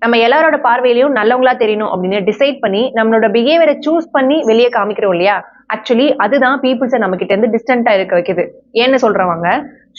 நம்ம எல்லாரோட பார்வையிலையும் நல்லவங்களா தெரியணும் அப்படின்னு டிசைட் பண்ணி நம்மளோட பிஹேவியரை சூஸ் பண்ணி வெளியே காமிக்கிறோம் இல்லையா, ஆக்சுவலி அதுதான் பீப்புள்ஸை நம்ம கிட்ட இருந்து டிஸ்டன்டா இருக்க வைக்குது. ஏன்னு சொல்றவங்க,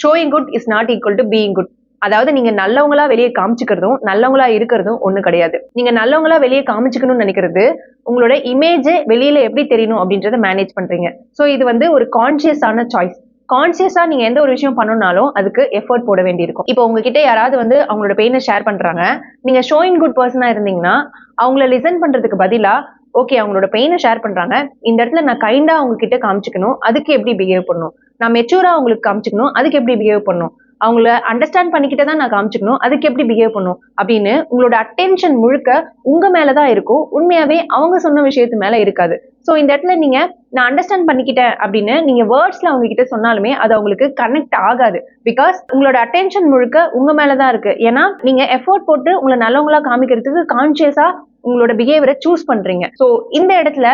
showing good is not equal to being good. அதாவது நீங்க நல்லவங்களா வெளியே காமிச்சுக்கிறதும் நல்லவங்களா இருக்கிறதும் ஒண்ணு கிடையாது. நீங்க நல்லவங்களா வெளியே காமிச்சுக்கணும்னு நினைக்கிறது உங்களோட இமேஜ் வெளியில எப்படி தெரியணும் அப்படின்றத மேனேஜ் பண்றீங்க. சோ இது வந்து ஒரு கான்சியஸான சாய்ஸ். கான்சியஸா நீங்க எந்த ஒரு விஷயம் பண்ணணும்னாலும் அதுக்கு எஃபர்ட் போட வேண்டியிருக்கும். இப்போ உங்ககிட்ட யாராவது வந்து அவங்களோட பெயினை ஷேர் பண்றாங்க, நீங்க ஷோயிங் குட் பர்சனா இருந்தீங்கன்னா அவங்கள லிசன் பண்றதுக்கு பதிலா ஓகே அவங்களோட பெயினை ஷேர் பண்றாங்க, இந்த இடத்துல நான் கைண்டா அவங்க கிட்ட காமிச்சுக்கணும், அதுக்கு எப்படி பிஹேவ் பண்ணணும், நான் மெச்சூரா அவங்களுக்கு காமிச்சுக்கணும், அதுக்கு எப்படி பிஹேவ் பண்ணணும், அவங்கள அண்டர்ஸ்டாண்ட் பண்ணிக்கிட்டே தான் நான் காமிச்சுக்கணும், அதுக்கு எப்படி பிஹேவ் பண்ணும் அப்படின்னு உங்களோட அட்டென்ஷன் முழுக்க உங்க மேலதான் இருக்கும். உண்மையாவே அவங்க சொன்ன விஷயத்து மேல இருக்காது. சோ இந்த இடத்துல நீங்க நான் அண்டர்ஸ்டாண்ட் பண்ணிக்கிட்டேன் அப்படின்னு நீங்க வேர்ட்ஸ்ல அவங்க கிட்ட சொன்னாலுமே அது அவங்களுக்கு கனெக்ட் ஆகாது. பிகாஸ் உங்களோட அட்டென்ஷன் முழுக்க உங்க மேலதான் இருக்கு. ஏன்னா நீங்க எஃபோர்ட் போட்டு உங்களை நல்லவங்களா காமிக்கிறதுக்கு கான்சியஸா உங்களோட பிஹேவியரை சூஸ் பண்றீங்க. சோ இந்த இடத்துல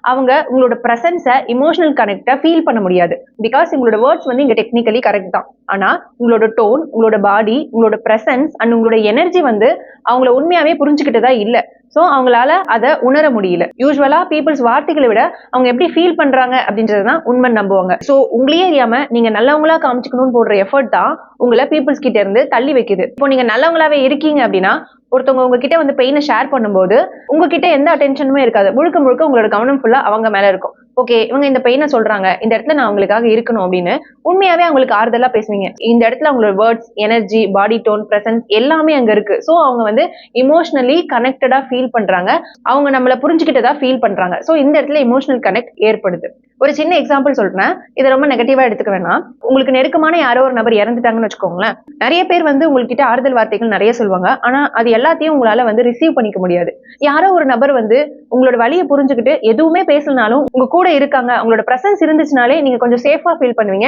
அவங்க உங்களோட பிரசன்ஸ இமோஷனல் கனெக்ட ஃபீல் பண்ண முடியாது. பிகாஸ் உங்களோட வேர்ட்ஸ் வந்து இங்க டெக்னிக்கலி கரெக்ட் தான். ஆனா உங்களோட டோன், உங்களோட பாடி, உங்களோட பிரசன்ஸ் அண்ட் உங்களோட எனர்ஜி வந்து அவங்கள உண்மையாவே புரிஞ்சுக்கிட்டதா இல்ல. சோ அவங்களால அதை உணர முடியல. யூஸ்வலா பீப்புள்ஸ் வார்த்தைகளை விட அவங்க எப்படி ஃபீல் பண்றாங்க அப்படின்றதுதான் உண்மை நம்புவாங்க. சோ உங்களையே அறியாம நீங்க நல்லவங்களா காமிச்சுக்கணும்னு போடுற எஃபர்ட் தான் உங்களை பீப்புள்ஸ் கிட்ட இருந்து தள்ளி வைக்குது. இப்போ நீங்க நல்லவங்களாவே இருக்கீங்க அப்படின்னா ஒருத்தவங்க உங்ககிட்ட வந்து பெயினை ஷேர் பண்ணும்போது உங்ககிட்ட எந்த அட்டென்ஷனுமே இருக்காது. முழுக்க முழுக்க உங்களோட கவனம் ஃபுல்லா அவங்க மேல இருக்கும். ஓகே இவங்க இந்த பெயினை சொல்றாங்க, இந்த இடத்துல நான் அவங்களுக்காக இருக்கணும் அப்படின்னு உண்மையாவே அவங்களுக்கு ஆறுதலா பேசுவீங்க. இந்த இடத்துல அவங்களோட வேர்ட்ஸ், எனர்ஜி, பாடி டோன், பிரசன்ஸ் எல்லாமே அங்க இருக்கு. சோ அவங்க வந்து இமோஷனலி கனெக்டடா ஃபீல் பண்றாங்க, அவங்க நம்மள புரிஞ்சுக்கிட்டதா ஃபீல் பண்றாங்க. சோ இந்த இடத்துல இமோஷனல் கனெக்ட் ஏற்படுது. ஒரு சின்ன எக்ஸாம்பிள் சொல்றேன், இதை ரொம்ப நெகட்டிவா எடுத்துக்க வேணாம். உங்களுக்கு நெருக்கமான யாரோ ஒரு நபர் இறந்துட்டாங்கன்னு வச்சுக்கோங்களேன். நிறைய பேர் வந்து உங்ககிட்ட ஆறுதல் வார்த்தைகள் நிறைய சொல்லுவாங்க. ஆனா அது எல்லாத்தையும் உங்களால வந்து ரிசீவ் பண்ணிக்க முடியாது. யாரோ ஒரு நபர் வந்து உங்களோட வலியை புரிஞ்சுக்கிட்டு எதுவுமே பேசலனாலும் உங்க கூட இருக்காங்க, உங்களோட பிரசன்ஸ் இருந்துச்சுனாலே நீங்க கொஞ்சம் சேஃபா ஃபீல் பண்ணுவீங்க.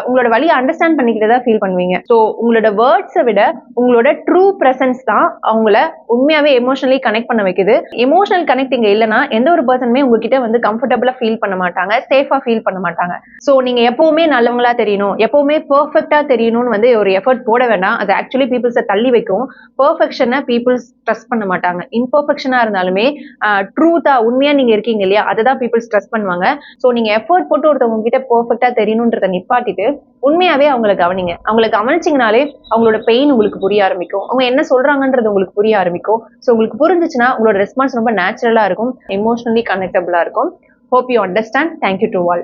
உங்களோட வலியை அண்டர்ஸ்டாண்ட் பண்ணிக்கிட்டதா ஃபீல் பண்ணுவீங்க. சோ உங்களோட வேர்ட்ஸை விட உங்களோட ட்ரூ பிரசன்ஸ் தான் அவங்கள உண்மையாவே எமோஷனலி கனெக்ட் பண்ண வைக்குது. எமோஷனல் கனெக்ட் இங்க இல்லைன்னா எந்த ஒரு பர்சனுமே உங்ககிட்ட வந்து கம்ஃபர்டபுளா ஃபீல் பண்ண மாட்டாங்க, சேஃபா ஃபீல் பண்ண மாட்டாங்க. சோ நீங்க எப்பவுமே நல்லவங்களா தெரியணும், எப்பவுமே பெர்ஃபெக்ட்டா தெரியணும்னு வந்து ஒரு எஃபர்ட் போட வேண்டாம். அது ஆக்சுவலி பீப்புள்ஸை தள்ளி வைக்கும். பெர்ஃபெக்ஷனை பீப்புள்ஸ் ட்ரஸ்ட் பண்ண மாட்டாங்க. இம்பர்ஃபெக்ஷனா இருந்தாலுமே ட்ரூத்தா உண்மையா நீங்க இருக்கீங்க இல்லையா, அதுதான் பீப்புள்ஸ் ட்ரஸ்ட் பண்ணுவாங்க. சோ நீங்க எஃபர்ட் போட்டு ஒருத்தவங்க கிட்ட பெர்ஃபெக்ட்டா தெரியணும்ன்றத நிப்பாட்டிட்டு உண்மையாவே அவங்களை கவனிங்க. அவங்களை கவனிச்சிங்கனாலே அவங்களோட பெயின் உங்களுக்கு புரிய ஆரம்பிக்கும், அவங்க என்ன சொல்றாங்கன்றது உங்களுக்கு புரிய ஆரம்பிக்கும். சோ உங்களுக்கு புரிஞ்சுச்சுன்னா உங்களோட ரெஸ்பான்ஸ் ரொம்ப நேச்சுரலா இருக்கும், எமோஷனலி கனெக்டபிளா இருக்கும். Hope you understand. Thank you to all.